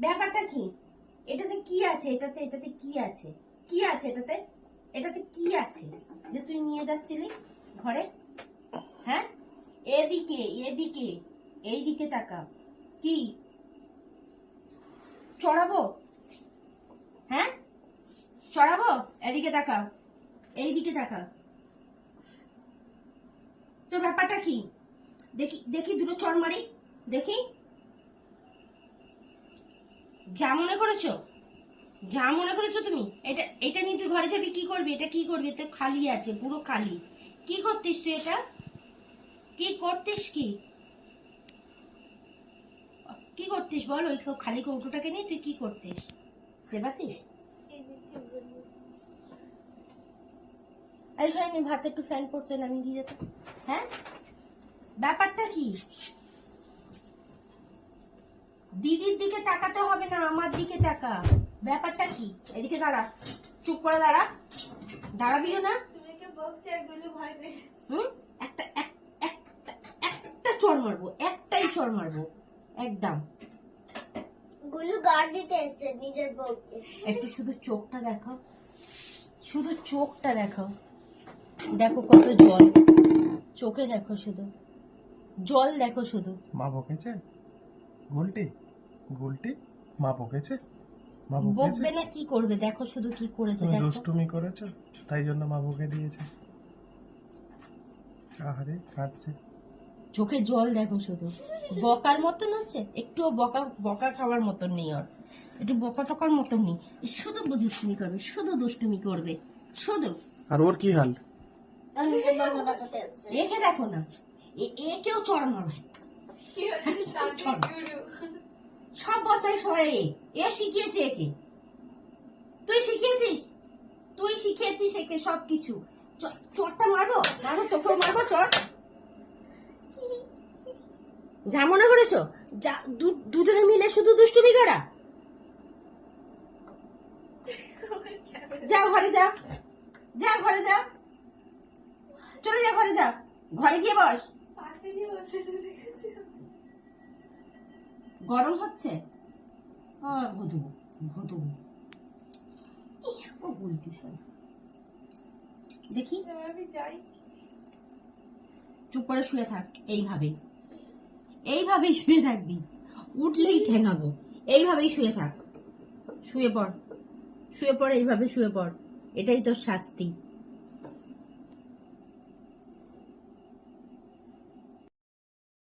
ব্যাপারটা কি? এটাতে কি আছে? এটাতে কি আছে? কি আছে এটাতে? এটাতে কি আছে যে তুই নিয়ে যাচ্ছিলি ঘরে? হ্যাঁ, এদিকে এদিকে এইদিকে তাকা। কি চড়াবো? হ্যাঁ চড়াবো? এদিকে তাকা, এইদিকে তাকা। তোর ব্যাপারটা কি? দেখি দেখি, দুটো চড় মারি দেখি। যা মনে করেছো, যা মনে করেছো তুমি। এটা এটা নিয়ে তুই ঘরে যাবি, কি করবি? এটা কি করবি? এটা খালি আছে, পুরো খালি। কি করতিস তুই? এটা কি করতিস? কি কি করতিস বল? ওই খালি কৌটোটাকে নিয়ে তুই কি করতিস? চেবাতিস? এই শোনি, ভাতে একটু ফ্যান পড়ছে, নামিয়ে দিয়ে যেত। হ্যাঁ, ব্যাপারটা কি? দিদির দিকে তাকাতে হবে না, আমার দিকে তাকা। ব্যাপারটা কি? এদিকে দাঁড়া, চুপ করে দাঁড়া। দাঁড়াবিও না। হুম, একটা একটা চড় মারবো, একটাই চড় মারবো একদম। গুলু গার্ড দিতে এসেছে নিজের বউকে। একটু শুধু চোখটা দেখো, শুধু চোখটা দেখো। দেখো কত জল চোখে, দেখো শুধু জল, দেখো শুধু। মা বকেছে? গোলটি গোলটি মা বকেছে? মা বকেছে? বকবে না, কি করবে? দেখো শুধু কি করেছে, তুমি দেখো। দুষ্টুমি করেছো, তাই জন্য মা বকে দিয়েছে। আহারে কাঁদছে। চোখে জল দেখো শুধু। বকার মতন আছে? একটুও বকা বকা খাওয়ার মতন নেই ওর, একটু বকা টকার মতন নেই। শুধু দুষ্টুমি করবে, শুধু দুষ্টুমি করবে, শুধু। আর ওর কি হাল? নিজের বউকে বাঁচাতে এসেছে। একে দেখো না, একেও চড় মারবে। সব বদমাইশ হয় এ শিখিয়েছে একে। তুই শিখিয়েছিস, তুই শিখিয়েছিস একে সবকিছু। চোরটা মারবো, মারবো, তোকেও মারবো চোর। যা মনে করেছো, যা দুজনে মিলে শুধু দুষ্টুমি করা। যা ঘরে যা, যা ঘরে যা, চলে যা ঘরে, যা ঘরে গিয়ে বস। গরম হচ্ছে? ভদু ভদু দেখি। চুপ করে শুয়ে থাক, এইভাবেই এইভাবেই শুয়ে থাকবি। উঠলেই ঠেঙাবো। এইভাবেই শুয়ে থাক, শুয়ে পড়, শুয়ে পড়, এইভাবে শুয়ে পড়। এটাই তোর শাস্তি।